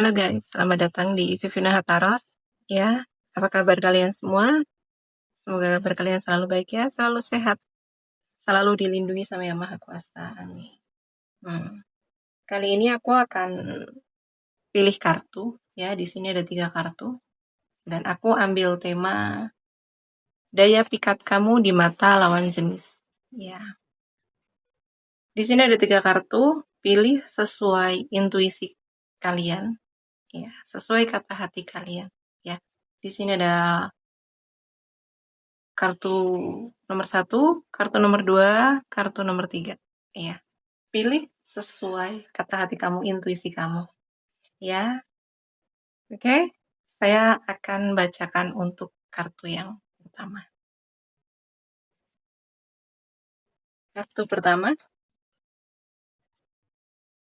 Halo guys, selamat datang di Vivina Tarot. Ya, apa kabar kalian semua? Semoga kabar kalian selalu baik ya, selalu sehat, selalu dilindungi sama Yang Maha Kuasa. Amin. Kali ini aku akan pilih kartu. Ya, di sini ada 3 kartu. Dan aku ambil tema daya pikat kamu di mata lawan jenis. Ya. Di sini ada 3 kartu. Pilih sesuai intuisi kalian. Ya, sesuai kata hati kalian. Ya. Di sini ada kartu nomor 1, kartu nomor 2, kartu nomor 3. Ya, pilih sesuai kata hati kamu, intuisi kamu. Ya, oke. Saya akan bacakan untuk kartu yang pertama. Kartu pertama,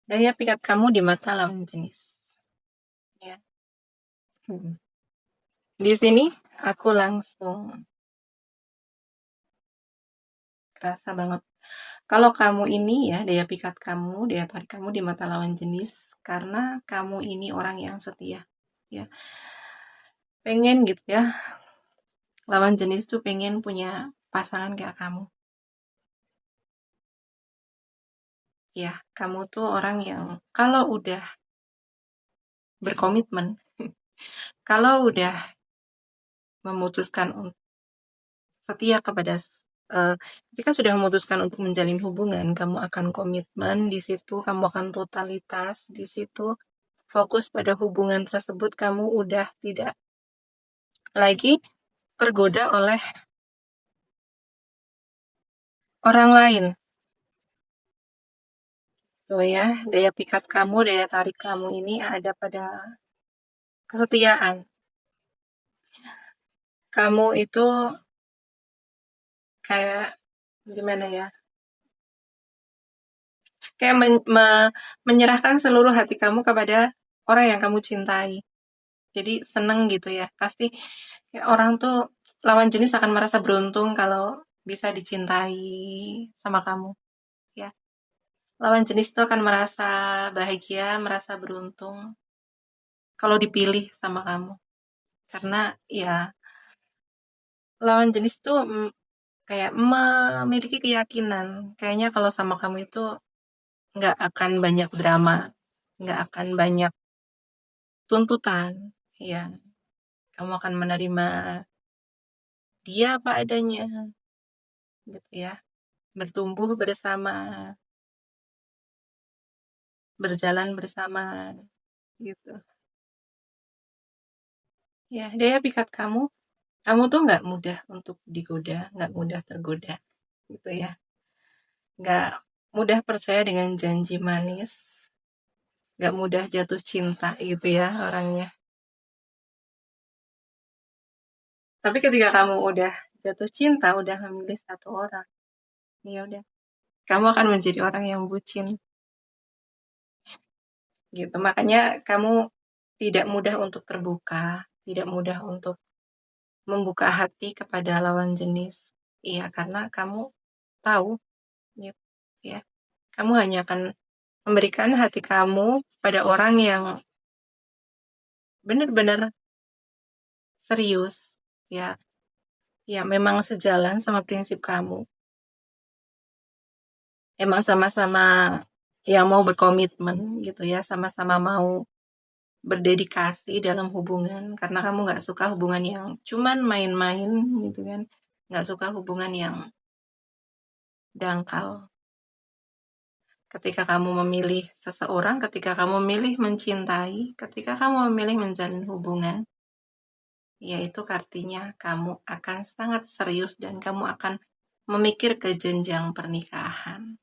daya pikat kamu di mata lawan jenis. Ya. Di sini aku langsung kerasa banget. Kalau kamu ini ya, daya pikat kamu, daya tarik kamu di mata lawan jenis, karena kamu ini orang yang setia. Ya, pengen gitu ya, lawan jenis tuh pengen punya pasangan kayak kamu. Ya, kamu tuh orang yang kalau udah berkomitmen, kalau udah memutuskan untuk setia kepada ketika sudah memutuskan untuk menjalin hubungan, kamu akan komitmen di situ, kamu akan totalitas di situ, fokus pada hubungan tersebut, kamu udah tidak lagi tergoda oleh orang lain. Tuh ya, daya pikat kamu, daya tarik kamu ini ada pada kesetiaan. Kamu itu kayak gimana ya? Kayak menyerahkan seluruh hati kamu kepada orang yang kamu cintai. Jadi seneng gitu ya. Pasti kayak orang tuh lawan jenis akan merasa beruntung kalau bisa dicintai sama kamu. Ya, lawan jenis itu akan merasa bahagia, merasa beruntung kalau dipilih sama kamu. Karena ya lawan jenis tuh kayak memiliki keyakinan. Kayaknya kalau sama kamu itu nggak akan banyak drama, nggak akan banyak tuntutan. Ya, kamu akan menerima dia apa adanya, gitu ya. Bertumbuh bersama, berjalan bersama, gitu. Ya, daya pikat kamu tuh nggak mudah untuk digoda, nggak mudah tergoda, gitu ya. Nggak mudah percaya dengan janji manis, nggak mudah jatuh cinta, gitu ya orangnya. Tapi ketika kamu udah jatuh cinta, udah memilih satu orang, ya udah, kamu akan menjadi orang yang bucin, gitu. Makanya kamu tidak mudah untuk terbuka, tidak mudah untuk membuka hati kepada lawan jenis. Iya, karena kamu tahu, gitu ya. Kamu hanya akan memberikan hati kamu pada orang yang benar-benar serius, ya. Ya, memang sejalan sama prinsip kamu. Emang sama-sama yang mau berkomitmen gitu ya, sama-sama mau berdedikasi dalam hubungan, karena kamu nggak suka hubungan yang cuman main-main gitu kan, nggak suka hubungan yang dangkal. Ketika kamu memilih seseorang, ketika kamu memilih mencintai, ketika kamu memilih menjalin hubungan, yaitu artinya kamu akan sangat serius dan kamu akan memikir ke jenjang pernikahan.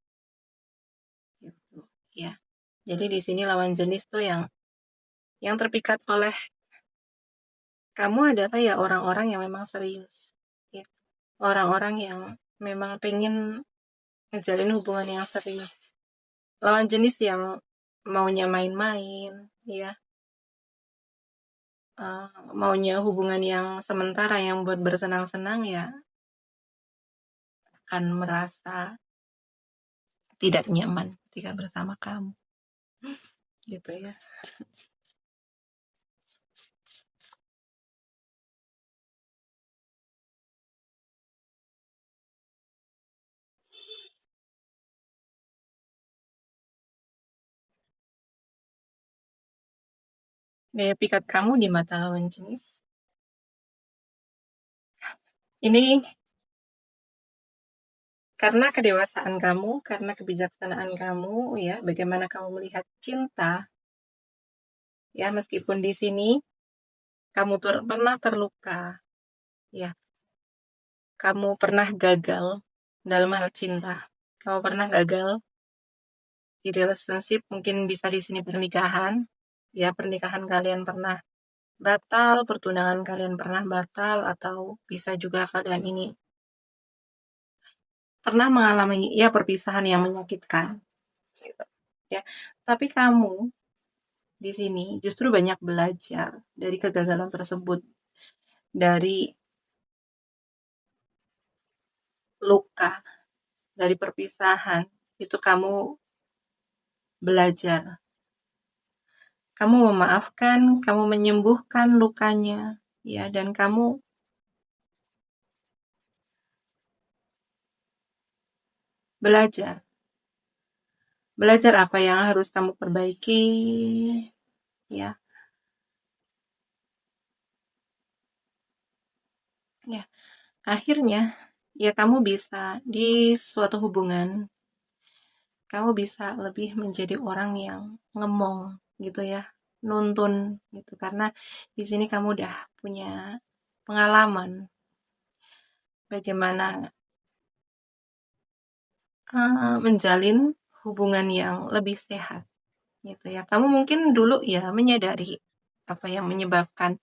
Gitu ya. Jadi di sini lawan jenis tuh yang terpikat oleh kamu adalah ya orang-orang yang memang serius. Ya. Orang-orang yang memang pengen menjalin hubungan yang serius. Lawan jenis yang maunya main-main, ya. Maunya hubungan yang sementara yang buat bersenang-senang ya akan merasa tidak nyaman ketika bersama kamu. Gitu ya. Daya pikat kamu di mata lawan jenis. Ini karena kedewasaan kamu, karena kebijaksanaan kamu, ya, bagaimana kamu melihat cinta, ya, meskipun di sini kamu pernah terluka, ya, kamu pernah gagal dalam hal cinta, kamu pernah gagal di relationship, mungkin bisa di sini pernikahan, ya, pernikahan kalian pernah batal, pertunangan kalian pernah batal, atau bisa juga kalian ini pernah mengalami ya perpisahan yang menyakitkan, gitu. Ya, tapi kamu di sini justru banyak belajar dari kegagalan tersebut, dari luka, dari perpisahan, itu kamu belajar. Kamu memaafkan, kamu menyembuhkan lukanya, ya, dan kamu belajar. Belajar apa yang harus kamu perbaiki, ya. Ya, akhirnya ya kamu bisa di suatu hubungan, kamu bisa lebih menjadi orang yang ngemong gitu ya, nuntun gitu, karena di sini kamu udah punya pengalaman bagaimana menjalin hubungan yang lebih sehat gitu ya. Kamu mungkin dulu ya menyadari apa yang menyebabkan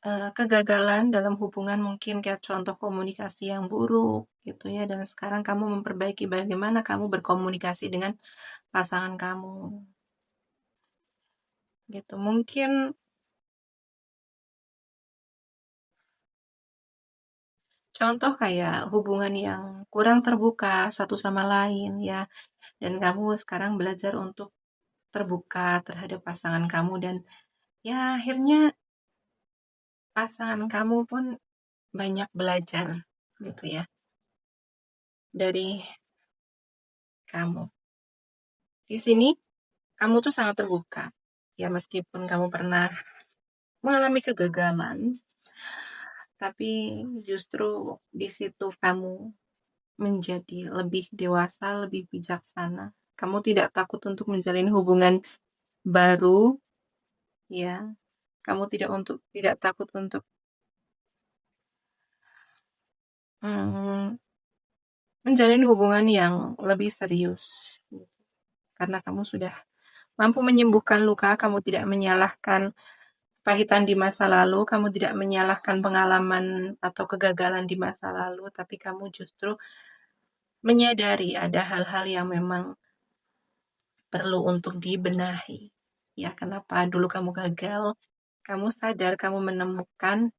kegagalan dalam hubungan, mungkin kayak contoh komunikasi yang buruk gitu ya, dan sekarang kamu memperbaiki bagaimana kamu berkomunikasi dengan pasangan kamu gitu. Mungkin contoh kayak hubungan yang kurang terbuka satu sama lain ya, dan kamu sekarang belajar untuk terbuka terhadap pasangan kamu, dan ya akhirnya pasangan kamu pun banyak belajar gitu ya dari kamu. Di sini kamu tuh sangat terbuka. Ya meskipun kamu pernah mengalami kegagalan, tapi justru di situ kamu menjadi lebih dewasa, lebih bijaksana. Kamu tidak takut untuk menjalin hubungan baru, ya. Kamu tidak takut untuk menjalin hubungan yang lebih serius. Karena kamu sudah mampu menyembuhkan luka, kamu tidak menyalahkan kepahitan di masa lalu, kamu tidak menyalahkan pengalaman atau kegagalan di masa lalu, tapi kamu justru menyadari ada hal-hal yang memang perlu untuk dibenahi. Ya, kenapa dulu kamu gagal? Kamu sadar, kamu menemukan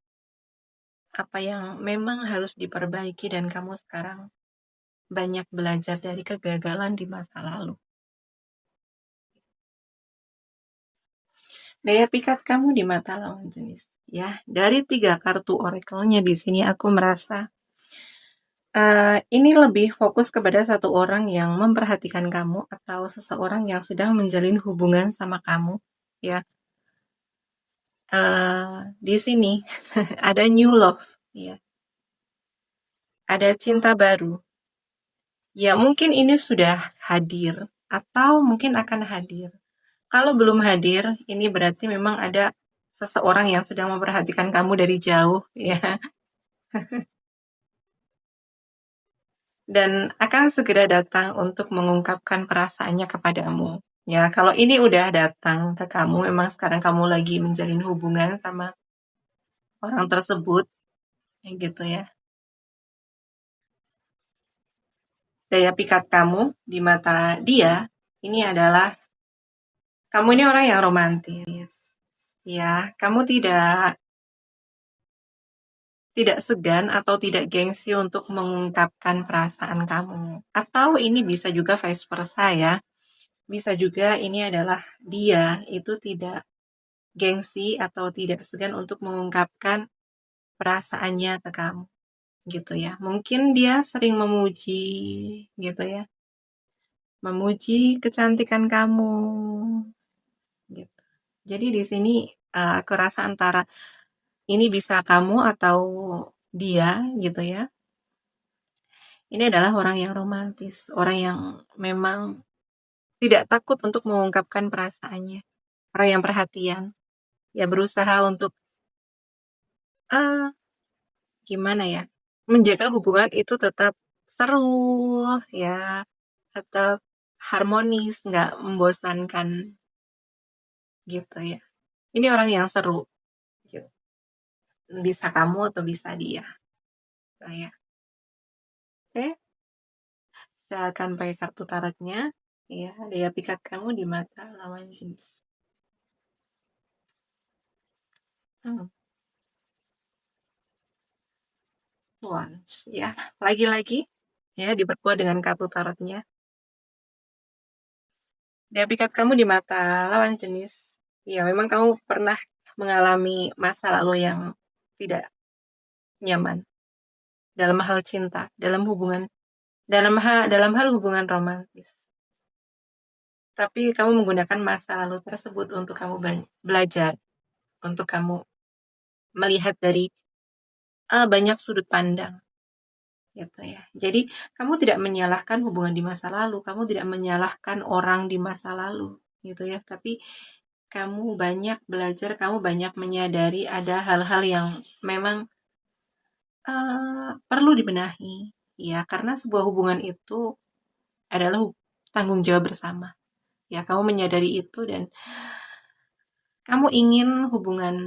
apa yang memang harus diperbaiki, dan kamu sekarang banyak belajar dari kegagalan di masa lalu. Daya pikat kamu di mata lawan jenis. Ya, dari 3 kartu oracle-nya di sini aku merasa ini lebih fokus kepada satu orang yang memperhatikan kamu, atau seseorang yang sedang menjalin hubungan sama kamu. Ya, di sini ada new love, ya, ada cinta baru. Ya, mungkin ini sudah hadir atau mungkin akan hadir. Kalau belum hadir, ini berarti memang ada seseorang yang sedang memperhatikan kamu dari jauh, ya, dan akan segera datang untuk mengungkapkan perasaannya kepadamu. Ya, kalau ini udah datang ke kamu, memang sekarang kamu lagi menjalin hubungan sama orang tersebut, ya gitu ya. Daya pikat kamu di mata dia, ini adalah kamu ini orang yang romantis. Ya, kamu tidak segan atau tidak gengsi untuk mengungkapkan perasaan kamu. Atau ini bisa juga vice versa ya. Bisa juga ini adalah dia itu tidak gengsi atau tidak segan untuk mengungkapkan perasaannya ke kamu. Gitu ya. Mungkin dia sering memuji gitu ya. Memuji kecantikan kamu. Gitu. Jadi di sini aku rasa antara ini bisa kamu atau dia gitu ya. Ini adalah orang yang romantis, orang yang memang tidak takut untuk mengungkapkan perasaannya, orang yang perhatian, ya berusaha untuk eh gimana ya, menjaga hubungan itu tetap seru, ya, tetap harmonis, nggak membosankan gitu ya. Ini orang yang seru, gitu. Bisa kamu atau bisa dia, gitu ya. Oke, silakan pakai kartu tarotnya. Ya, daya pikat kamu di mata lawan jenis. Hmm. Once, ya. Lagi-lagi, ya, diperkuat dengan kartu tarotnya. Daya pikat kamu di mata lawan jenis. Ya, memang kamu pernah mengalami masa lalu yang tidak nyaman dalam hal cinta, dalam hubungan, dalam hal hubungan romantis. Tapi kamu menggunakan masa lalu tersebut untuk kamu belajar, untuk kamu melihat dari banyak sudut pandang, gitu ya. Jadi kamu tidak menyalahkan hubungan di masa lalu, kamu tidak menyalahkan orang di masa lalu, gitu ya. Tapi kamu banyak belajar, kamu banyak menyadari ada hal-hal yang memang perlu dibenahi, ya. Karena sebuah hubungan itu adalah tanggung jawab bersama. Ya, kamu menyadari itu dan kamu ingin hubungan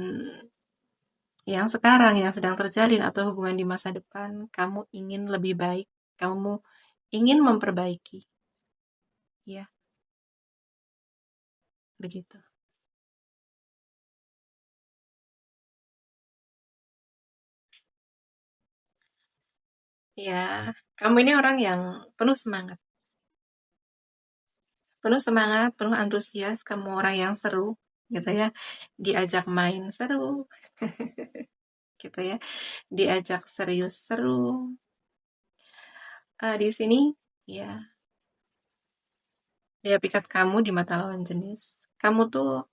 yang sekarang yang sedang terjalin atau hubungan di masa depan, kamu ingin lebih baik, kamu ingin memperbaiki, ya, begitu. Ya, kamu ini orang yang penuh semangat, penuh antusias, kamu orang yang seru, gitu ya. Diajak main seru, gitu ya. Diajak serius seru. Di sini, ya, dia pikat kamu di mata lawan jenis. Kamu tuh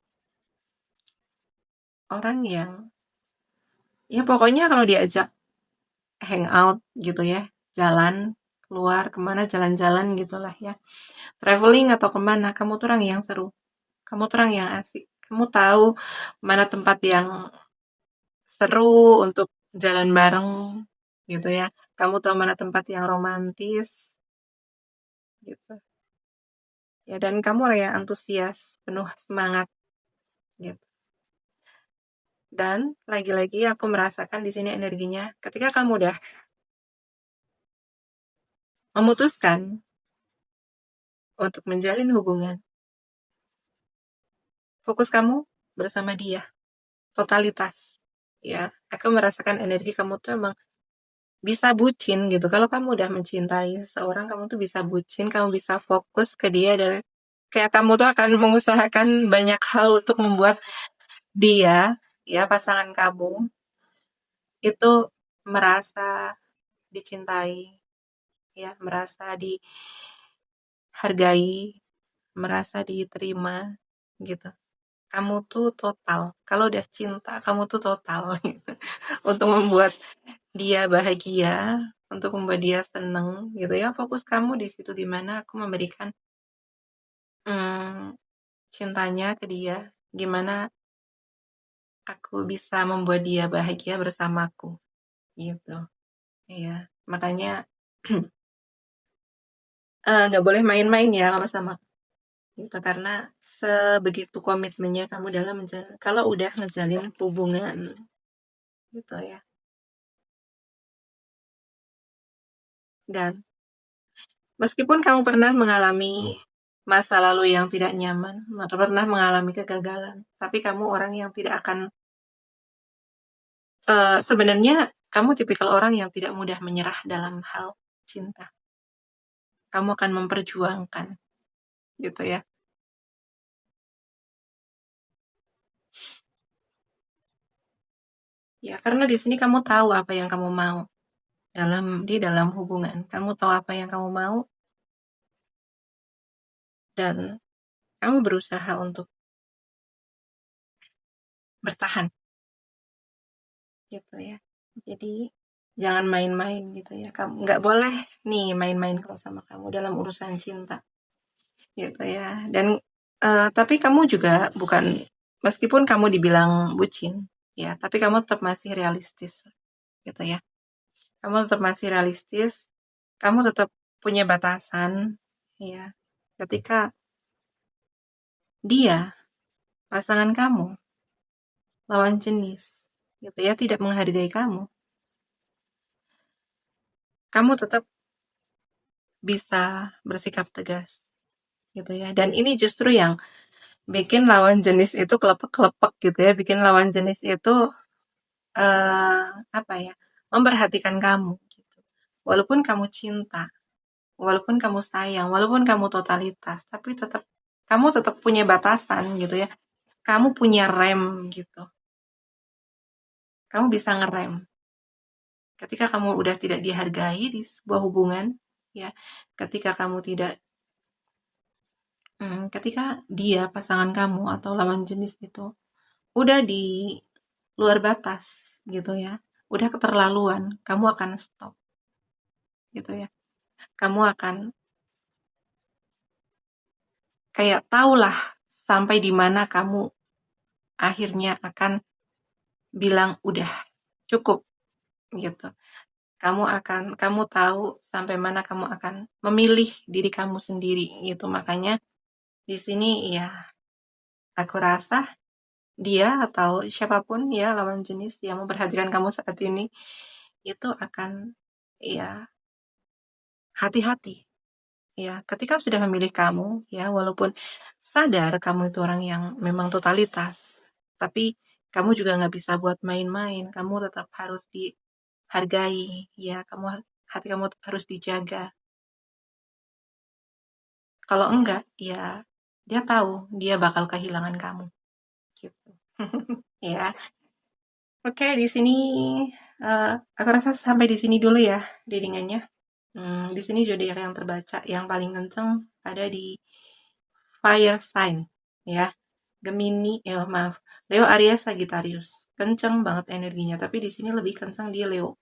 orang yang, ya pokoknya kalau diajak hangout gitu ya, jalan, keluar kemana, jalan-jalan gitulah ya, traveling atau kemana, kamu tuh orang yang seru, kamu tuh orang yang asik, kamu tahu mana tempat yang seru untuk jalan bareng gitu ya, kamu tahu mana tempat yang romantis gitu ya, dan kamu orang yang antusias, penuh semangat gitu. Dan lagi-lagi aku merasakan di sini energinya ketika kamu udah memutuskan untuk menjalin hubungan, fokus kamu bersama dia totalitas, ya. Aku merasakan energi kamu tuh emang bisa bucin gitu. Kalau kamu udah mencintai seorang, kamu tuh bisa bucin, kamu bisa fokus ke dia, dan kayak kamu tuh akan mengusahakan banyak hal untuk membuat dia, ya, pasangan kamu itu merasa dicintai, ya, merasa dihargai, merasa diterima gitu. Kamu tuh total. Kalau udah cinta, kamu tuh total gitu. Untuk membuat dia bahagia, untuk membuat dia seneng gitu ya. Fokus kamu di situ, dimana aku memberikan cintanya ke dia, gimana aku bisa membuat dia bahagia bersamaku gitu. Iya, makanya nggak boleh main-main ya kalau sama gitu, karena sebegitu komitmennya kamu dalam kalau udah ngejalin hubungan gitu ya. Dan meskipun kamu pernah mengalami masa lalu yang tidak nyaman, pernah mengalami kegagalan, tapi kamu orang yang tidak akan, sebenarnya kamu tipikal orang yang tidak mudah menyerah dalam hal cinta. Kamu akan memperjuangkan, gitu ya. Ya, karena di sini kamu tahu apa yang kamu mau di dalam hubungan. Kamu tahu apa yang kamu mau dan kamu berusaha untuk bertahan gitu ya. Jadi jangan main-main gitu ya. Kamu nggak boleh nih main-main kalau sama kamu dalam urusan cinta gitu ya. Dan tapi kamu juga bukan, meskipun kamu dibilang bucin ya, tapi kamu tetap masih realistis gitu ya. Kamu tetap masih realistis, kamu tetap punya batasan ya. Ketika dia, pasangan kamu, lawan jenis gitu ya, tidak menghargai kamu tetap bisa bersikap tegas gitu ya. Dan ini justru yang bikin lawan jenis itu kelepek-kelepek gitu ya, bikin lawan jenis itu apa ya, memperhatikan kamu gitu. Walaupun kamu cinta, walaupun kamu sayang, walaupun kamu totalitas, tapi kamu tetap punya batasan gitu ya. Kamu punya rem gitu. Kamu bisa ngerem. Ketika kamu udah tidak dihargai di sebuah hubungan, ya, ketika kamu tidak, ketika dia pasangan kamu atau lawan jenis itu udah di luar batas gitu ya, udah keterlaluan, kamu akan stop gitu ya. Kamu akan kayak tahulah sampai di mana kamu akhirnya akan bilang udah cukup gitu. Kamu tahu sampai mana kamu akan memilih diri kamu sendiri gitu. Makanya di sini ya aku rasa dia atau siapapun ya lawan jenis yang memperhatikan kamu saat ini itu akan ya hati-hati ya ketika sudah memilih kamu ya, walaupun sadar kamu itu orang yang memang totalitas, tapi kamu juga nggak bisa buat main-main, kamu tetap harus dihargai ya, hati kamu harus dijaga. Kalau enggak ya dia tahu dia bakal kehilangan kamu gitu. Ya, oke, di sini aku rasa sampai di sini dulu ya readingannya. Di sini zodiak yang terbaca yang paling kenceng ada di fire sign ya. Gemini, maaf, Leo, Aries, Sagittarius. Kenceng banget energinya, tapi di sini lebih kenceng di Leo.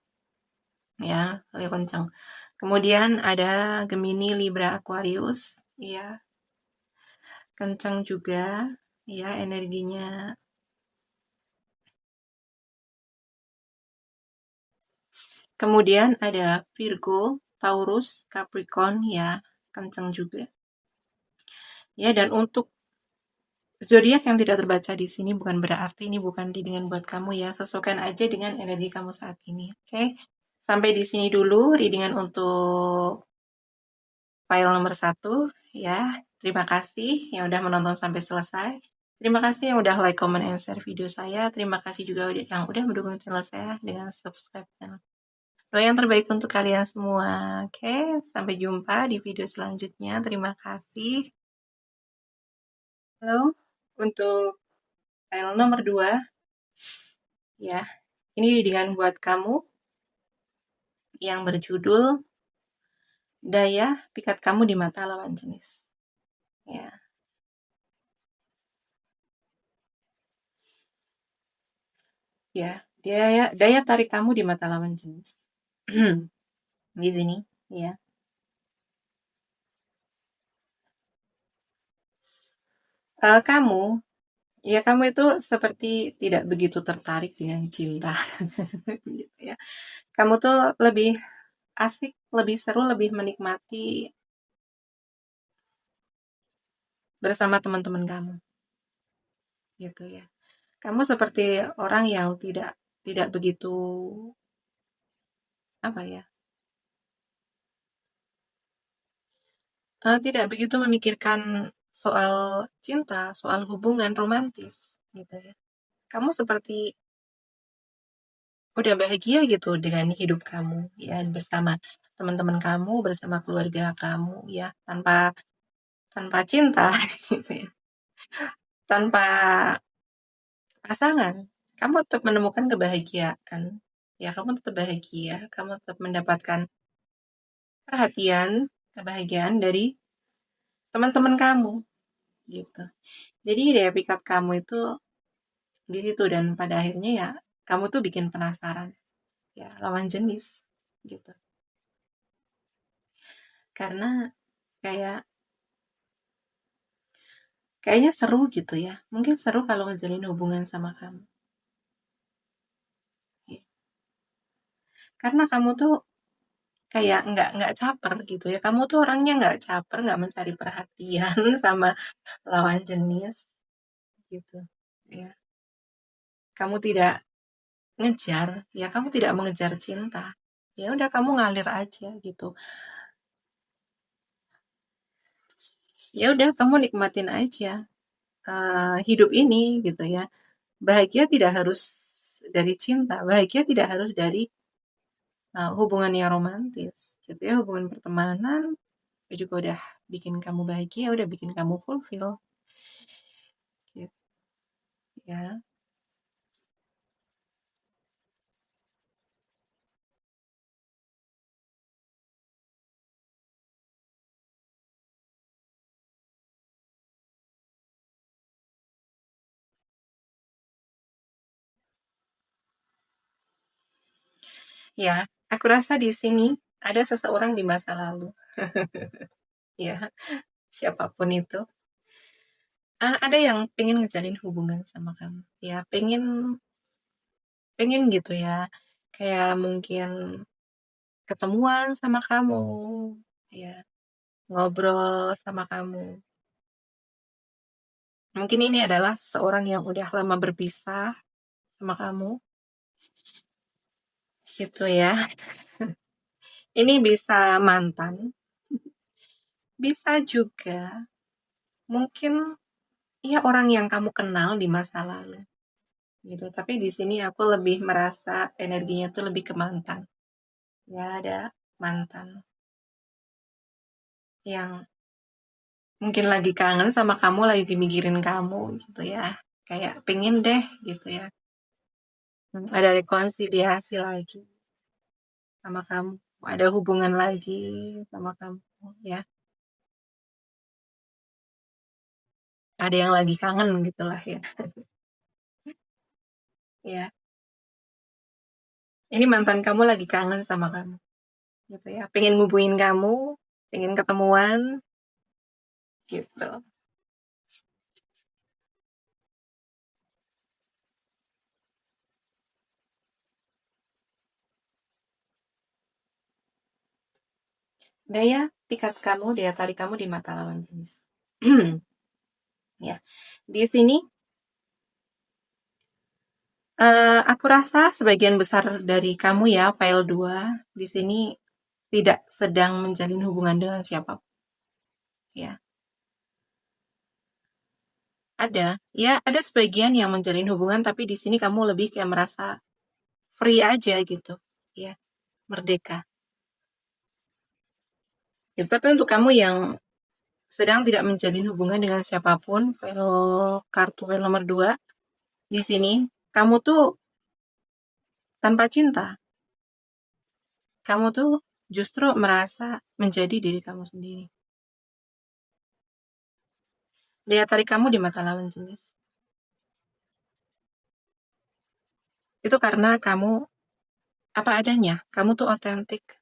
Ya, Leo kenceng. Kemudian ada Gemini, Libra, Aquarius, ya. Kenceng juga ya energinya. Kemudian ada Virgo, Taurus, Capricorn, ya, kenceng juga. Ya, dan untuk zodiak yang tidak terbaca di sini bukan berarti ini bukan readingan buat kamu ya. Sesuaikan aja dengan energi kamu saat ini. Oke. Sampai di sini dulu readingan untuk file nomor 1 ya. Terima kasih yang udah menonton sampai selesai. Terima kasih yang udah like, comment, and share video saya. Terima kasih juga yang udah mendukung channel saya dengan subscribe channel. Doa yang terbaik untuk kalian semua. Oke, sampai jumpa di video selanjutnya. Terima kasih. Halo, untuk file nomor 2 ya. Ini dengan buat kamu yang berjudul Daya Pikat Kamu di Mata Lawan Jenis. Ya. Ya, daya tarik kamu di mata lawan jenis. Di sini, ya. Kamu itu seperti tidak begitu tertarik dengan cinta. Gitu ya. Kamu tuh lebih asik, lebih seru, lebih menikmati bersama teman-teman kamu. Gitu ya. Kamu seperti orang yang tidak begitu apa ya? Tidak begitu memikirkan soal cinta, soal hubungan romantis gitu ya. Kamu seperti udah bahagia gitu dengan hidup kamu ya, bersama teman-teman kamu, bersama keluarga kamu ya, tanpa tanpa cinta gitu ya. Tanpa pasangan, kamu tetap menemukan kebahagiaan. Ya, kamu tetap bahagia, kamu tetap mendapatkan perhatian, kebahagiaan dari teman-teman kamu gitu. Jadi daya pikat kamu itu di situ, dan pada akhirnya ya kamu tuh bikin penasaran ya lawan jenis gitu. Karena kayak kayaknya seru gitu ya. Mungkin seru kalau ngejalin hubungan sama kamu. Ya. Karena kamu tuh kayak nggak caper gitu ya. Kamu tuh orangnya nggak caper, nggak mencari perhatian sama lawan jenis gitu. Ya. Kamu tidak ngejar, ya kamu tidak mengejar cinta. Ya udah kamu ngalir aja gitu. Ya udah kamu nikmatin aja hidup ini gitu ya. Bahagia tidak harus dari cinta, bahagia tidak harus dari hubungan yang romantis gitu ya. Hubungan pertemanan juga udah bikin kamu bahagia, udah bikin kamu fulfill gitu ya. Ya, aku rasa di sini ada seseorang di masa lalu. Ya, siapapun itu. Ada yang pengen ngejalin hubungan sama kamu. Ya, pengen pengen gitu ya. Kayak mungkin ketemuan sama kamu, ya, ngobrol sama kamu. Mungkin ini adalah seseorang yang udah lama berpisah sama kamu, gitu ya. Ini bisa mantan, bisa juga mungkin ya orang yang kamu kenal di masa lalu, gitu. Tapi di sini aku lebih merasa energinya tuh lebih ke mantan. Ya ada mantan yang mungkin lagi kangen sama kamu, lagi mikirin kamu gitu ya. Kayak pengen deh gitu ya. Ada rekonsiliasi lagi sama kamu. Ada hubungan lagi sama kamu ya. Ada yang lagi kangen gitu lah ya. Ya, ini mantan kamu lagi kangen sama kamu gitu ya. Pengen ngubungin kamu, pengen ketemuan gitu. Daya pikat kamu, daya tarik kamu di mata lawan jenis. Ya, di sini aku rasa sebagian besar dari kamu ya, file 2 di sini tidak sedang menjalin hubungan dengan siapapun. Ya, ya ada sebagian yang menjalin hubungan, tapi di sini kamu lebih kayak merasa free aja gitu, ya, merdeka. Ya, tapi untuk kamu yang sedang tidak menjalin hubungan dengan siapapun, kartu file nomor 2 di sini, kamu tuh tanpa cinta. Kamu tuh justru merasa menjadi diri kamu sendiri. Daya tarik kamu di mata lawan jenis. Itu karena kamu apa adanya. Kamu tuh otentik.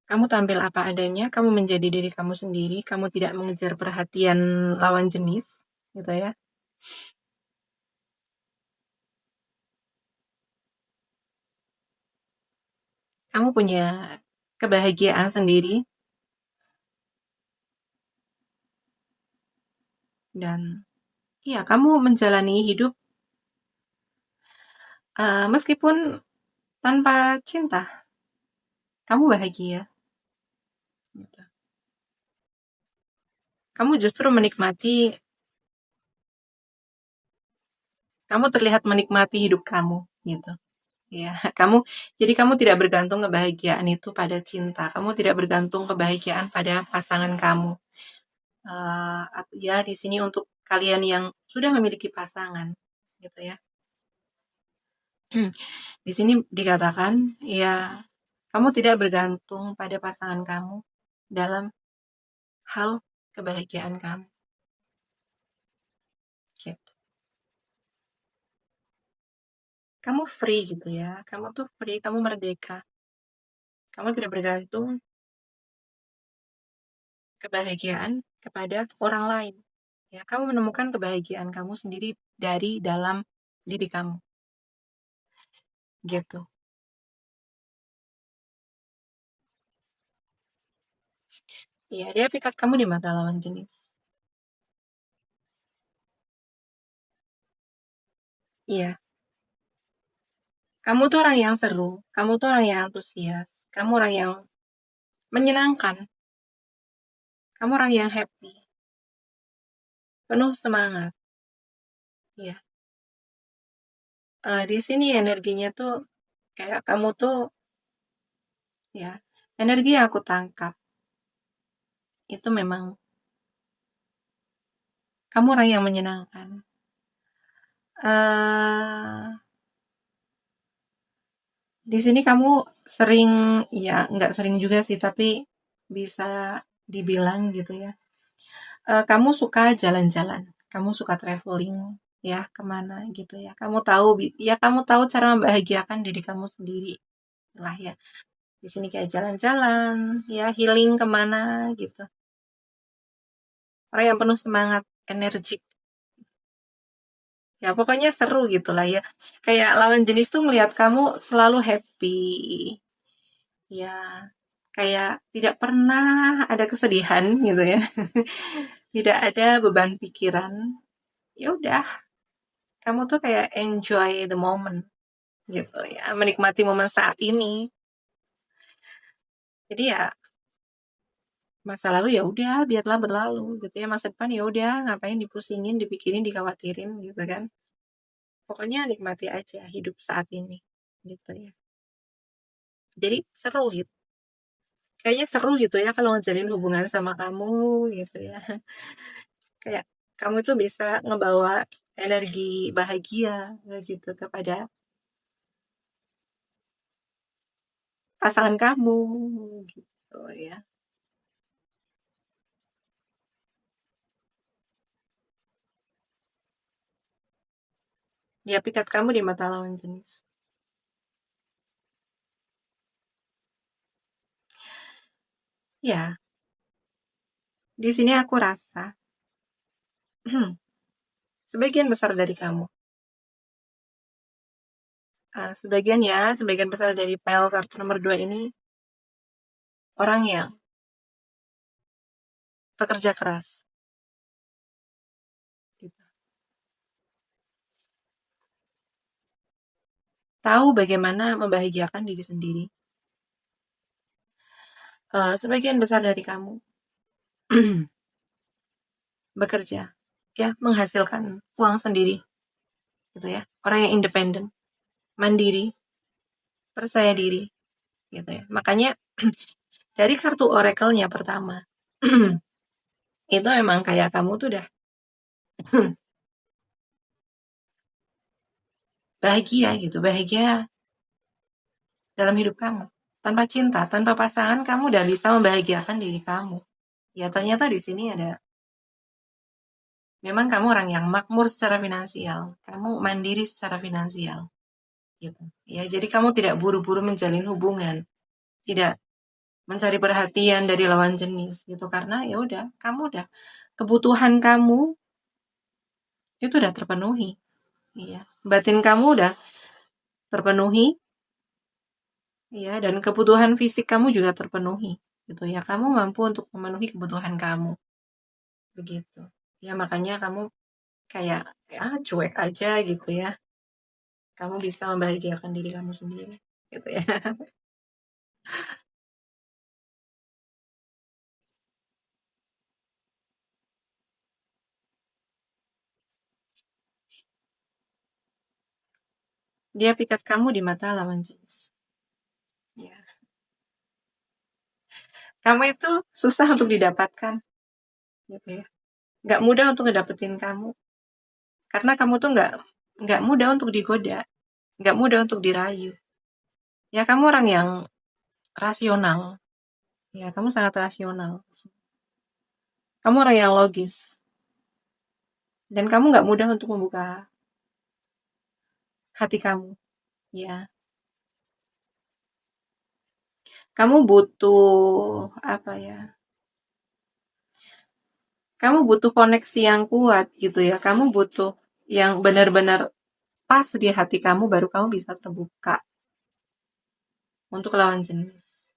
Kamu tampil apa adanya, kamu menjadi diri kamu sendiri, kamu tidak mengejar perhatian lawan jenis, gitu ya. Kamu punya kebahagiaan sendiri, dan iya, kamu menjalani hidup meskipun tanpa cinta, kamu bahagia. Gitu. Kamu justru menikmati, kamu terlihat menikmati hidup kamu, gitu. Ya, kamu tidak bergantung kebahagiaan itu pada cinta. Kamu tidak bergantung kebahagiaan pada pasangan kamu. Ya di sini untuk kalian yang sudah memiliki pasangan, gitu ya. Di sini dikatakan, ya kamu tidak bergantung pada pasangan kamu dalam hal kebahagiaan kamu. Gitu. kamu free gitu ya. Kamu tuh free, kamu merdeka. Kamu tidak bergantung kebahagiaan kepada orang lain. Ya, kamu menemukan kebahagiaan kamu sendiri dari dalam diri kamu. Gitu. Iya, dia pikat kamu di mata lawan jenis. Iya, kamu tuh orang yang seru, kamu tuh orang yang antusias, kamu orang yang menyenangkan, kamu orang yang happy, penuh semangat. Ya, di sini energinya tuh kayak kamu tuh ya energi yang aku tangkap itu memang kamu orang yang menyenangkan. eh di sini kamu sering ya nggak sering juga sih tapi bisa dibilang gitu ya. Kamu suka jalan-jalan, kamu suka traveling ya kemana gitu ya. Kamu tahu cara membahagiakan diri kamu sendiri lah ya. Di sini kayak jalan-jalan, ya healing kemana gitu. Orang yang penuh semangat, energik. Ya pokoknya seru gitu lah ya. Kayak lawan jenis tuh ngelihat kamu selalu happy. Ya, kayak tidak pernah ada kesedihan gitu ya. Tidak ada beban pikiran. Ya udah, kamu tuh kayak enjoy the moment gitu ya, menikmati momen saat ini. Jadi ya masa lalu ya udah biarlah berlalu gitu ya, masa depan ya udah ngapain dipusingin, dipikirin, dikhawatirin gitu kan. Pokoknya nikmati aja hidup saat ini gitu ya. Jadi seru gitu. Kayaknya seru gitu ya kalau ngejalin hubungan sama kamu gitu ya. Kayak kamu tuh bisa ngebawa energi bahagia gitu kepada pasangan kamu gitu ya. Dia pikat kamu di mata lawan jenis. Ya, di sini aku rasa sebagian besar dari kamu, sebagian besar dari pile kartu nomor 2 ini orang yang pekerja keras. Gitu. Tahu bagaimana membahagiakan diri sendiri. Sebagian besar dari kamu bekerja, ya menghasilkan uang sendiri, gitu ya. Orang yang independen, mandiri, percaya diri, gitu ya. Makanya dari kartu oracle-nya pertama, itu emang kayak kamu tuh udah bahagia gitu, bahagia dalam hidup kamu. Tanpa cinta, tanpa pasangan, kamu udah bisa membahagiakan diri kamu. Ya ternyata di sini ada, memang kamu orang yang makmur secara finansial, kamu mandiri secara finansial, gitu. Ya jadi kamu tidak buru-buru menjalin hubungan, tidak mencari perhatian dari lawan jenis, gitu. Karena ya udah, kamu udah kebutuhan kamu itu udah terpenuhi, iya. Batin kamu udah terpenuhi, iya, dan kebutuhan fisik kamu juga terpenuhi, gitu ya. Kamu mampu untuk memenuhi kebutuhan kamu, begitu. Ya makanya kamu kayak ya cuek aja gitu ya. Kamu bisa membahagiakan diri kamu sendiri, gitu ya. Dia pikat kamu di mata lawan jenis. Ya. Kamu itu susah untuk didapatkan, gitu ya. Gak mudah untuk ngedapetin kamu, karena kamu tuh nggak mudah untuk digoda, nggak mudah untuk dirayu. Ya kamu orang yang rasional, ya kamu sangat rasional. Kamu orang yang logis, dan kamu nggak mudah untuk membuka hati kamu. Ya, kamu butuh apa ya? Kamu butuh koneksi yang kuat gitu ya. Kamu butuh yang benar-benar pas di hati kamu baru kamu bisa terbuka untuk lawan jenis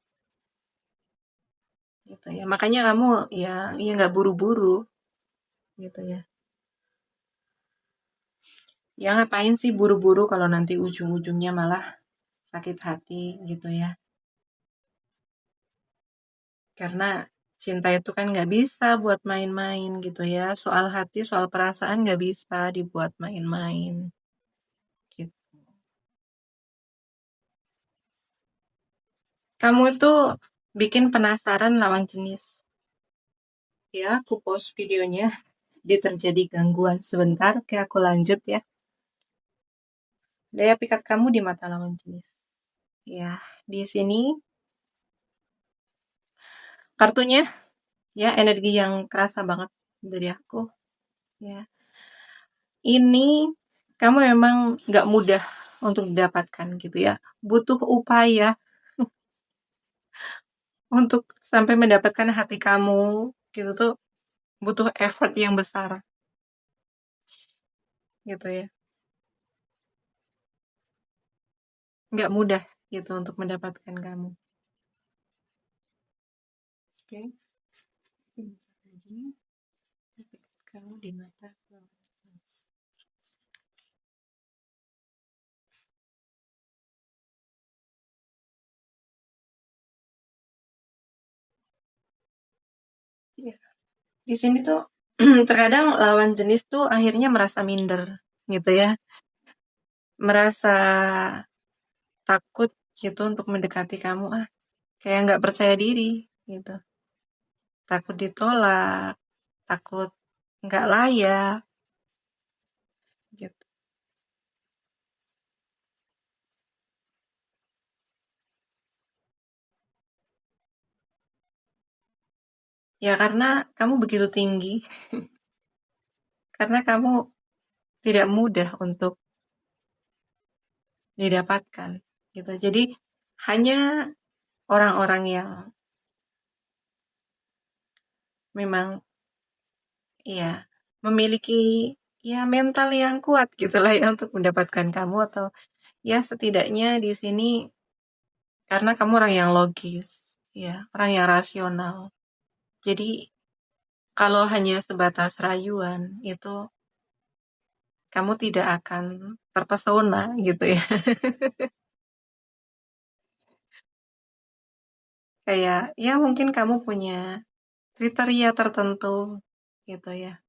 gitu ya. Makanya kamu ya nggak buru-buru gitu ya. Ya ngapain sih buru-buru kalau nanti ujung-ujungnya malah sakit hati gitu ya. Karena cinta itu kan nggak bisa buat main-main gitu ya. Soal hati, soal perasaan nggak bisa dibuat main-main gitu. Kamu itu bikin penasaran lawan jenis. Ya, aku post videonya. Dia terjadi gangguan sebentar. Oke, aku lanjut ya. Daya pikat kamu di mata lawan jenis. Ya, di sini kartunya ya energi yang kerasa banget dari aku. Ya, ini kamu memang nggak mudah untuk didapatkan gitu ya. Butuh upaya untuk sampai mendapatkan hati kamu gitu tuh butuh effort yang besar gitu ya. Nggak mudah gitu untuk mendapatkan kamu. Oke. Kamu di mata lawan jenis. Iya. Di sini tuh terkadang lawan jenis tuh akhirnya merasa minder gitu ya, merasa takut gitu untuk mendekati kamu, kayak nggak percaya diri gitu, takut ditolak, takut nggak layak gitu. Ya karena kamu begitu tinggi, karena kamu tidak mudah untuk didapatkan gitu. Jadi hanya orang-orang yang memang ya memiliki ya mental yang kuat gitulah ya untuk mendapatkan kamu atau ya setidaknya di sini karena kamu orang yang logis, ya, orang yang rasional. Jadi kalau hanya sebatas rayuan itu kamu tidak akan terpesona gitu ya. Kayak ya mungkin kamu punya kriteria tertentu gitu ya.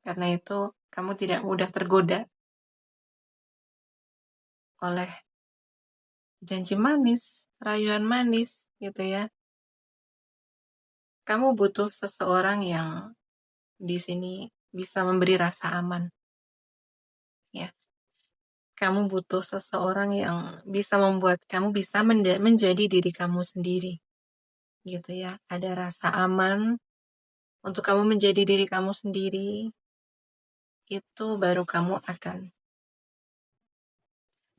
Karena itu kamu tidak mudah tergoda oleh janji manis, rayuan manis gitu ya. Kamu butuh seseorang yang di sini bisa memberi rasa aman ya. Kamu butuh seseorang yang bisa membuat kamu bisa menjadi diri kamu sendiri gitu ya. Ada rasa aman untuk kamu menjadi diri kamu sendiri, itu baru kamu akan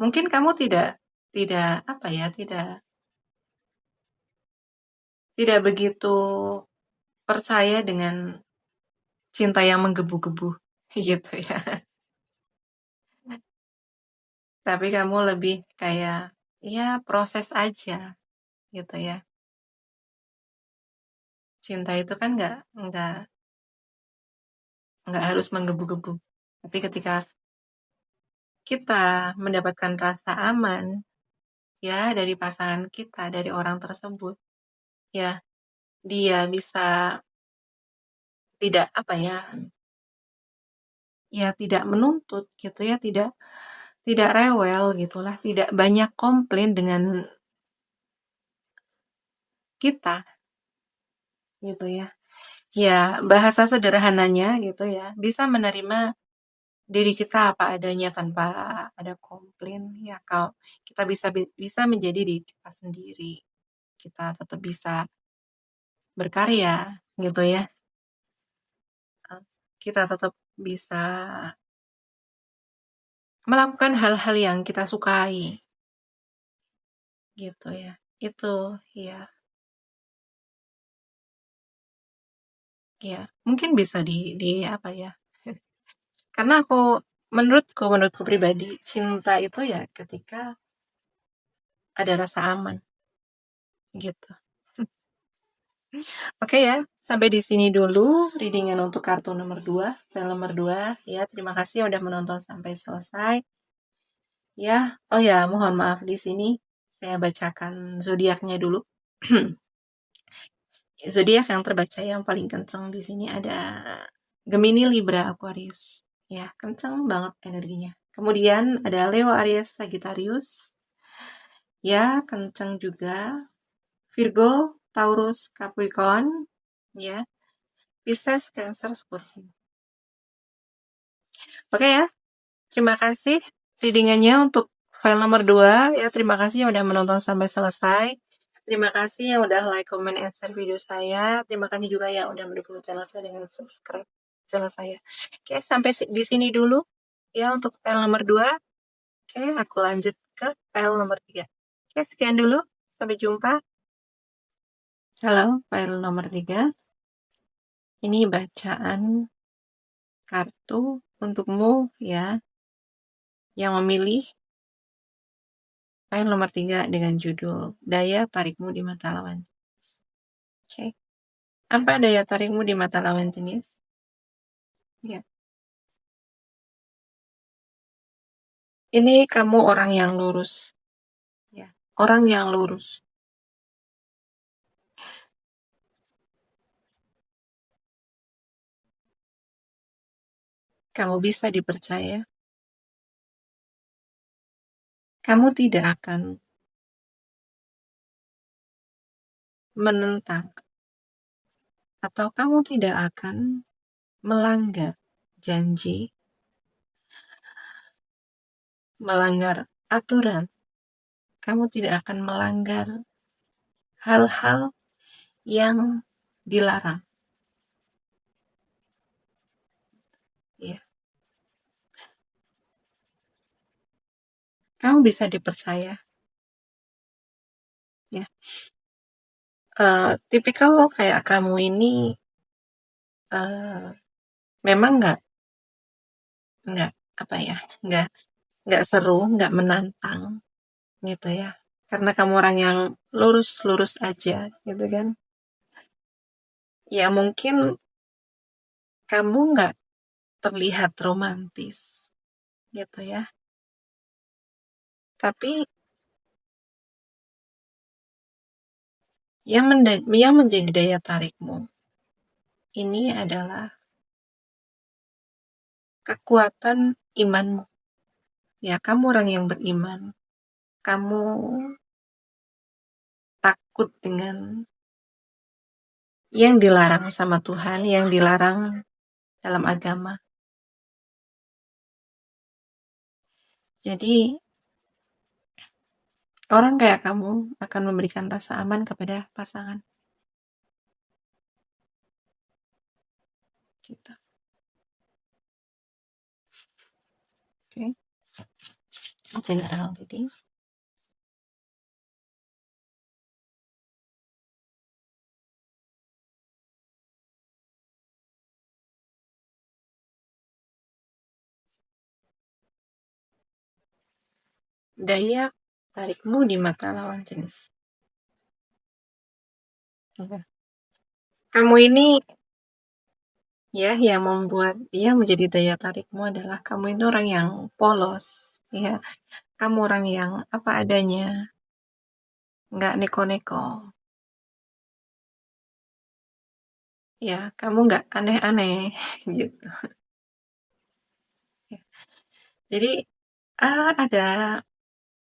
mungkin kamu tidak tidak apa ya, tidak begitu percaya dengan cinta yang menggebu-gebu gitu ya. Tapi kamu lebih kayak ya proses aja gitu ya. Cinta itu kan nggak harus menggebu-gebu. Tapi ketika kita mendapatkan rasa aman ya dari pasangan kita, dari orang tersebut, ya dia bisa tidak apa ya tidak menuntut gitu ya, tidak rewel gitulah, tidak banyak komplain dengan kita gitu ya. Ya bahasa sederhananya gitu ya, bisa menerima diri kita apa adanya tanpa ada komplain ya. Kalau kita bisa menjadi diri kita sendiri, kita tetap bisa berkarya gitu ya. Kita tetap bisa melakukan hal-hal yang kita sukai, gitu ya. Itu, ya, ya. Mungkin bisa di apa ya? Karena menurutku pribadi, cinta itu ya ketika ada rasa aman, gitu. Oke ya, sampai di sini dulu readingan untuk kartu nomor 2, file nomor 2. Ya, terima kasih yang udah menonton sampai selesai. Ya, oh ya, mohon maaf di sini saya bacakan zodiaknya dulu. Zodiak yang terbaca yang paling kenceng di sini ada Gemini, Libra, Aquarius. Ya, kenceng banget energinya. Kemudian ada Leo, Aries, Sagittarius. Ya, kenceng juga. Virgo, Taurus, Capricorn. Ya, Pisces, Cancer, Scorpio. Oke ya, terima kasih readingannya untuk file nomor 2. Ya, terima kasih yang udah menonton sampai selesai. Terima kasih yang udah like, comment, and share video saya. Terima kasih juga yang udah mendukung channel saya dengan subscribe channel saya. Oke, sampai di sini dulu ya untuk file nomor 2. Oke, aku lanjut ke file nomor 3. Oke, sekian dulu. Sampai jumpa. Halo, file nomor 3. Ini bacaan kartu untukmu ya, yang memilih file nomor 3 dengan judul Daya Tarikmu di Mata Lawan Jenis. Oke. Apa daya tarikmu di mata lawan jenis? Ya. Ini kamu orang yang lurus. Ya. Orang yang lurus. Kamu bisa dipercaya. Kamu tidak akan menentang atau kamu tidak akan melanggar janji, melanggar aturan. Kamu tidak akan melanggar hal-hal yang dilarang. Ya. Kamu bisa dipercaya. Ya. Tipikal kayak kamu ini memang nggak apa ya, nggak seru, nggak menantang gitu ya. Karena kamu orang yang lurus-lurus aja gitu kan. Ya mungkin kamu nggak terlihat romantis gitu ya. Tapi yang menjadi daya tarikmu ini adalah kekuatan imanmu. Ya, kamu orang yang beriman. Kamu takut dengan yang dilarang sama Tuhan, yang dilarang dalam agama. Jadi orang kayak kamu akan memberikan rasa aman kepada pasangan. Gitu. Oke. General reading. Daya tarikmu di mata lawan jenis. Oke. Kamu ini ya yang membuat dia menjadi daya tarikmu adalah kamu itu orang yang polos, ya. Kamu orang yang apa adanya, nggak neko-neko. Ya, kamu nggak aneh-aneh gitu. Ya. Jadi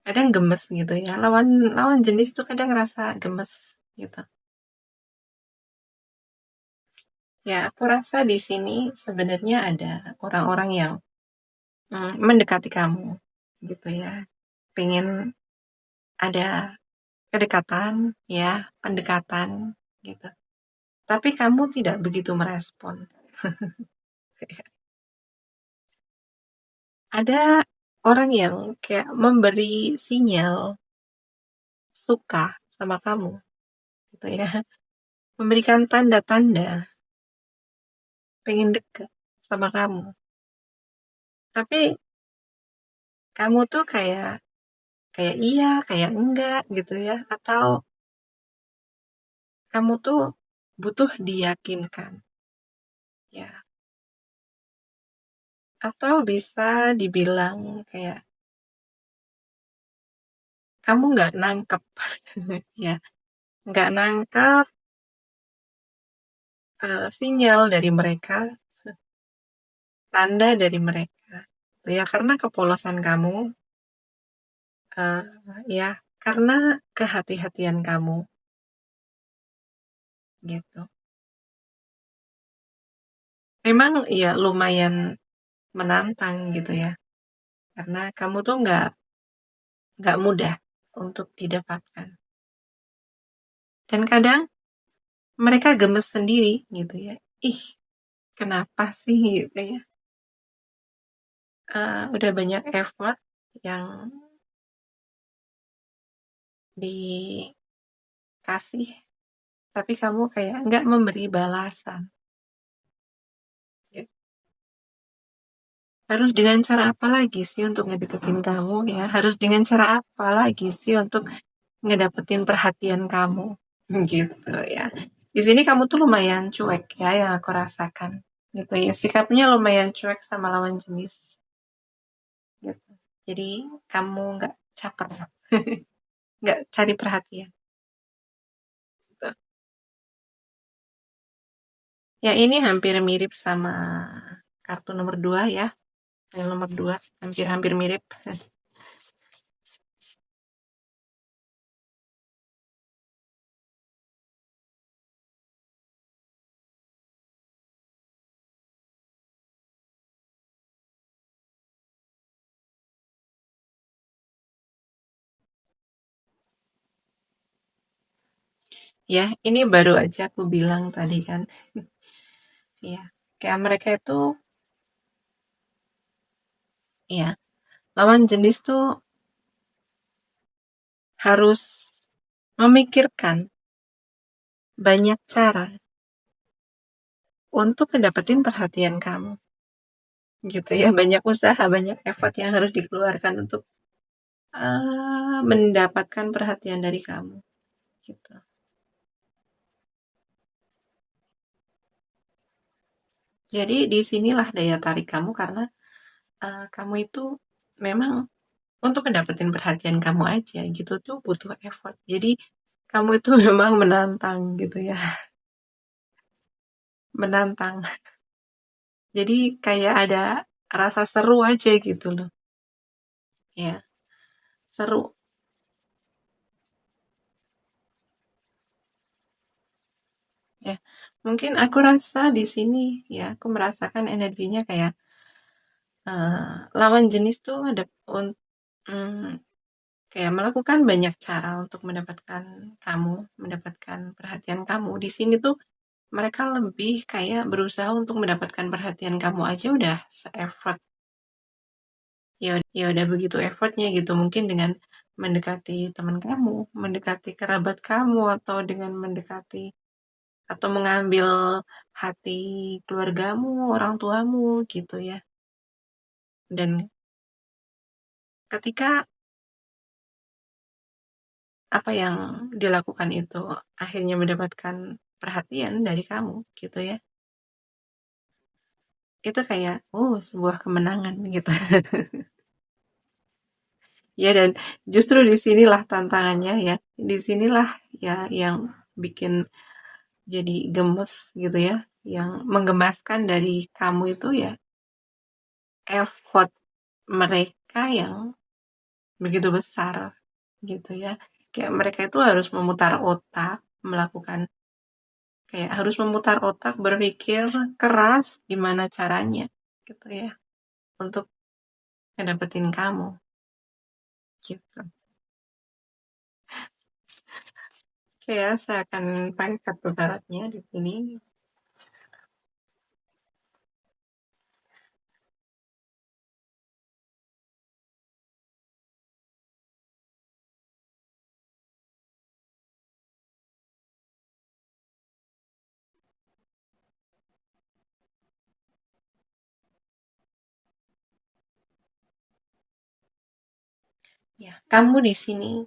kadang gemes gitu ya. Lawan jenis itu kadang ngerasa gemes gitu. Ya, aku rasa di sini sebenarnya ada orang-orang yang mendekati kamu gitu ya. Pengen ada kedekatan ya, pendekatan gitu. Tapi kamu tidak begitu merespon. Ada orang yang kayak memberi sinyal suka sama kamu gitu ya, memberikan tanda-tanda pengen deket sama kamu. Tapi kamu tuh kayak kayak iya, kayak enggak gitu ya, atau kamu tuh butuh diyakinkan ya, atau bisa dibilang kayak kamu nggak nangkep ya, nggak nangkep sinyal dari mereka, tanda dari mereka. Ya karena kepolosan kamu, eh, ya karena kehati-hatian kamu gitu. Memang ya lumayan menantang gitu ya, karena kamu tuh nggak mudah untuk didapatkan. Dan kadang mereka gemes sendiri gitu ya. Ih, kenapa sih gitu ya? Udah banyak effort yang dikasih, tapi kamu kayak nggak memberi balasan. Gitu. Harus dengan cara apa lagi sih untuk ngedeketin kamu ya? Harus dengan cara apa lagi sih untuk ngedapetin perhatian kamu? Gitu ya. Di sini kamu tuh lumayan cuek ya yang aku rasakan. Gitu ya. Sikapnya lumayan cuek sama lawan jenis. Gitu. Jadi kamu nggak caper, nggak cari perhatian. Gitu. Ya ini hampir mirip sama kartu nomor 2 ya. Yang nomor 2 hampir-hampir mirip. Ya, ini baru aja aku bilang tadi kan. Ya, kayak mereka itu ya lawan jenis tuh harus memikirkan banyak cara untuk mendapatkan perhatian kamu. Gitu ya, banyak usaha, banyak effort yang harus dikeluarkan untuk mendapatkan perhatian dari kamu. Gitu. Jadi disinilah daya tarik kamu karena kamu itu memang untuk mendapatkan perhatian kamu aja gitu tuh butuh effort. Jadi kamu itu memang menantang gitu ya, menantang. Jadi kayak ada rasa seru aja gitu loh. Ya, seru. Ya, mungkin aku rasa di sini ya, aku merasakan energinya kayak lawan jenis tuh ada kayak melakukan banyak cara untuk mendapatkan kamu, mendapatkan perhatian kamu. Di sini tuh mereka lebih kayak berusaha untuk mendapatkan perhatian kamu aja udah se-effort. Ya udah begitu effortnya gitu. Mungkin dengan mendekati teman kamu, mendekati kerabat kamu, atau dengan mendekati atau mengambil hati keluargamu, orang tuamu gitu ya. Dan ketika apa yang dilakukan itu akhirnya mendapatkan perhatian dari kamu gitu ya. Itu kayak sebuah kemenangan gitu. Ya dan justru disinilah tantangannya ya. Disinilah ya yang bikin jadi gemes gitu ya. Yang menggemaskan dari kamu itu ya effort mereka yang begitu besar gitu ya. Kayak mereka itu harus memutar otak, melakukan kayak harus memutar otak, berpikir keras gimana caranya gitu ya untuk ngedapetin kamu gitu. Saya seakan pangkat baratnya di sini. Ya, kamu di sini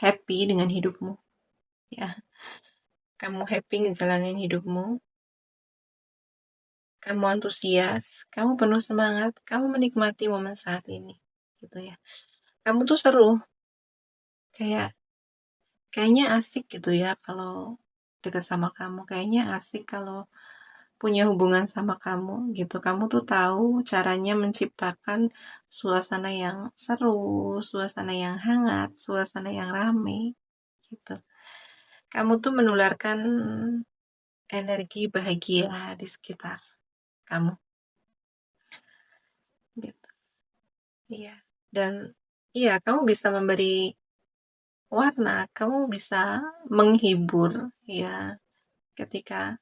happy dengan hidupmu. Ya, kamu happy ngejalanin hidupmu. Kamu antusias, kamu penuh semangat, kamu menikmati momen saat ini, gitu ya. Kamu tuh seru, kayaknya asik gitu ya kalau deket sama kamu, kayaknya asik kalau punya hubungan sama kamu gitu. Kamu tuh tahu caranya menciptakan suasana yang seru, suasana yang hangat, suasana yang rame gitu. Kamu tuh menularkan energi bahagia di sekitar kamu gitu. Iya. Dan iya, kamu bisa memberi warna, kamu bisa menghibur ya ketika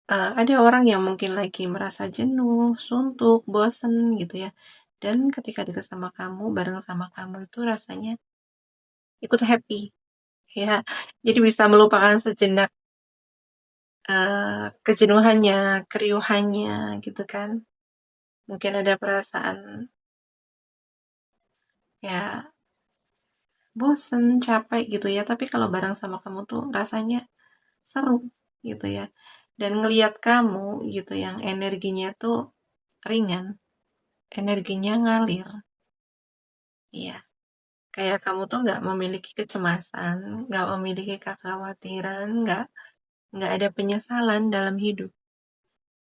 ada orang yang mungkin lagi merasa jenuh, suntuk, bosen gitu ya. Dan ketika dekat sama kamu, bareng sama kamu itu rasanya ikut happy ya. Jadi bisa melupakan sejenak kejenuhannya, keriuhannya gitu kan. Mungkin ada perasaan ya bosen, capek gitu ya. Tapi kalau bareng sama kamu tuh rasanya seru gitu ya. Dan ngelihat kamu gitu yang energinya tuh ringan, energinya ngalir. Iya, kayak kamu tuh nggak memiliki kecemasan, nggak memiliki kekhawatiran, nggak ada penyesalan dalam hidup.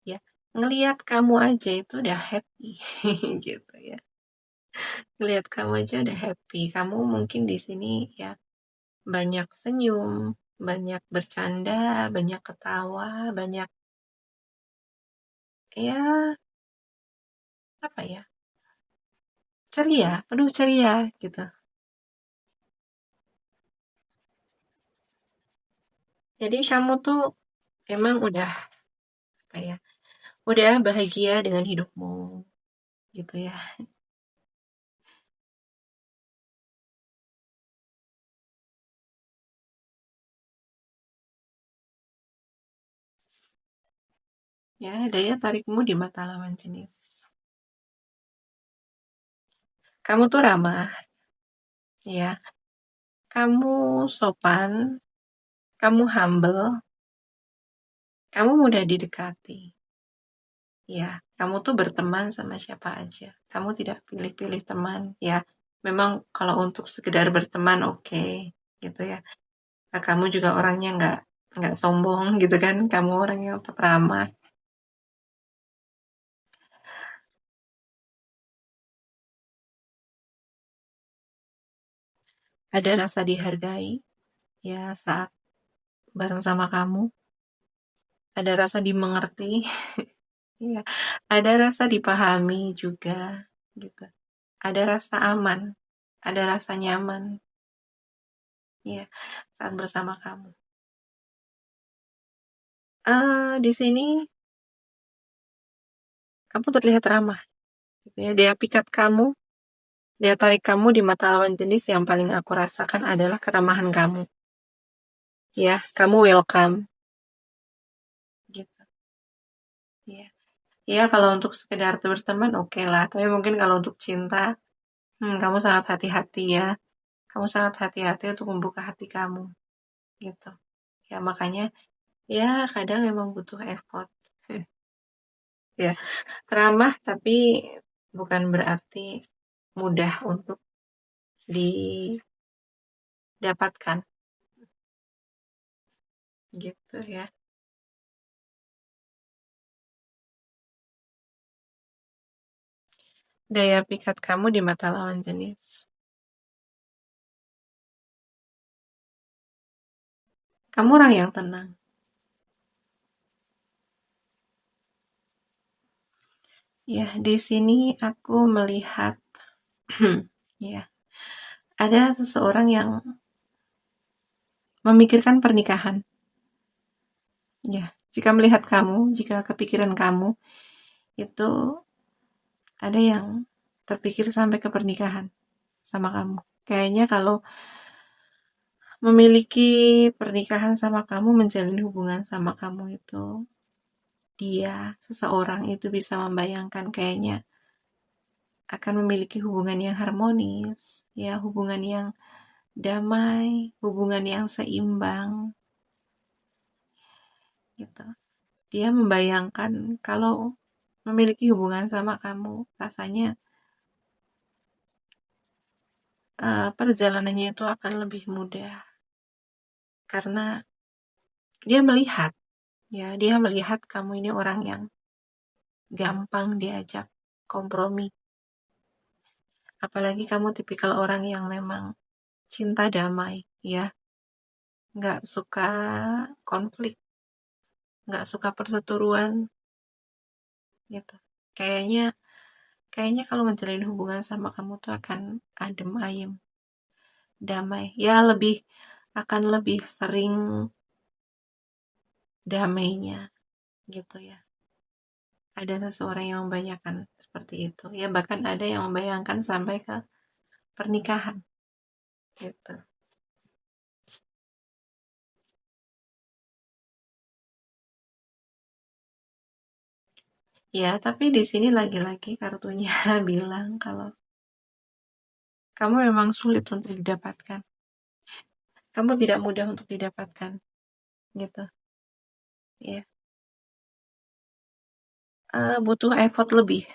Ya, ngelihat kamu aja itu udah happy gitu ya. Ngelihat kamu aja udah happy. Kamu mungkin di sini ya banyak senyum, banyak bercanda, banyak ketawa, banyak ya apa ya? Ceria, penuh ceria gitu. Jadi kamu tuh emang udah apa ya? Udah bahagia dengan hidupmu gitu ya. Ya, daya tarikmu di mata lawan jenis. Kamu tuh ramah, ya. Kamu sopan, kamu humble, kamu mudah didekati. Ya, kamu tuh berteman sama siapa aja. Kamu tidak pilih-pilih teman, ya. Memang kalau untuk sekedar berteman oke, gitu ya. Nah, kamu juga orangnya nggak sombong gitu kan. Kamu orangnya tetap ramah. Ada rasa dihargai, ya saat bareng sama kamu. Ada rasa dimengerti, ya. Ada rasa dipahami juga, gitu. Ada rasa aman, ada rasa nyaman, ya, saat bersama kamu. Di sini kamu terlihat ramah, gitu ya. Daya tarik kamu di mata lawan jenis yang paling aku rasakan adalah keramahan kamu. Ya, kamu welcome, gitu. Ya, ya kalau untuk sekedar berteman oke lah. Tapi mungkin kalau untuk cinta, kamu sangat hati-hati ya. Kamu sangat hati-hati untuk membuka hati kamu, gitu. Ya makanya ya kadang emang butuh effort. Ya, ramah tapi bukan berarti mudah untuk didapatkan gitu ya. Daya pikat kamu di mata lawan jenis. Kamu orang yang tenang. Ya, di sini aku melihat ya, ada seseorang yang memikirkan pernikahan. Ya, jika melihat kamu, jika kepikiran kamu, itu ada yang terpikir sampai ke pernikahan sama kamu. Kayaknya kalau memiliki pernikahan sama kamu, menjalin hubungan sama kamu itu, seseorang itu bisa membayangkan kayaknya akan memiliki hubungan yang harmonis, ya, hubungan yang damai, hubungan yang seimbang, gitu. Dia membayangkan kalau memiliki hubungan sama kamu, rasanya perjalanannya itu akan lebih mudah karena dia melihat kamu ini orang yang gampang diajak kompromi. Apalagi kamu tipikal orang yang memang cinta damai, ya, nggak suka konflik, nggak suka perseteruan, gitu. Kayaknya kayaknya kalau ngejalin hubungan sama kamu tuh akan adem ayem, damai. Ya, akan lebih sering damainya, gitu ya. Ada seseorang yang membayangkan seperti itu. Ya, bahkan ada yang membayangkan sampai ke pernikahan, gitu. Ya, tapi di sini lagi-lagi kartunya bilang kalau kamu memang sulit untuk didapatkan. Kamu tidak mudah untuk didapatkan, gitu. Ya, butuh effort lebih.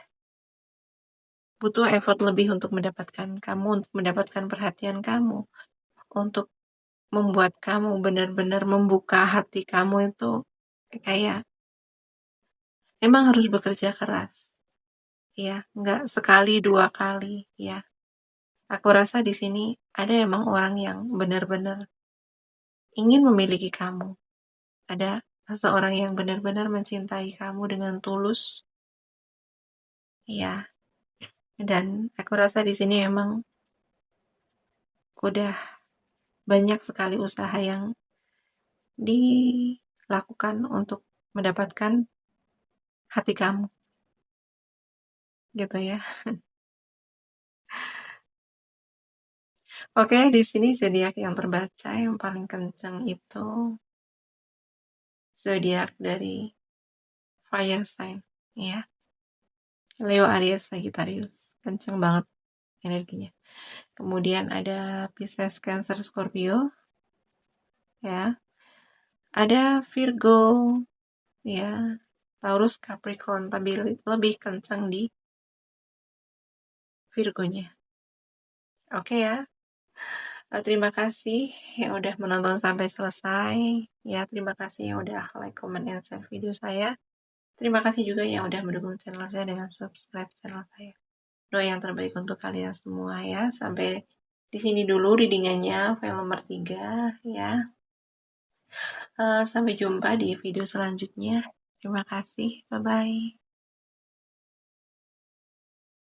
Butuh effort lebih untuk mendapatkan kamu, untuk mendapatkan perhatian kamu, untuk membuat kamu benar-benar membuka hati kamu itu kayak emang harus bekerja keras, ya, nggak sekali dua kali, ya. Aku rasa di sini ada emang orang yang benar-benar ingin memiliki kamu. Ada seseorang yang benar-benar mencintai kamu dengan tulus, ya. Dan aku rasa di sini emang udah banyak sekali usaha yang dilakukan untuk mendapatkan hati kamu, gitu ya. Oke, di sini zodiak yang terbaca yang paling kencang itu zodiak dari fire sign, ya. Leo, Aries, Sagittarius. Kencang banget energinya. Kemudian ada Pisces, Cancer, Scorpio, ya. Ada Virgo, ya. Taurus, Capricorn, tapi lebih kencang di Virgonya. Oke ya. Terima kasih yang udah menonton sampai selesai. Ya, terima kasih yang udah like, comment, and share video saya. Terima kasih juga yang udah mendukung channel saya dengan subscribe channel saya. Doa yang terbaik untuk kalian semua ya. Sampai di sini dulu readingannya file nomor 3 ya. Sampai jumpa di video selanjutnya. Terima kasih. Bye-bye.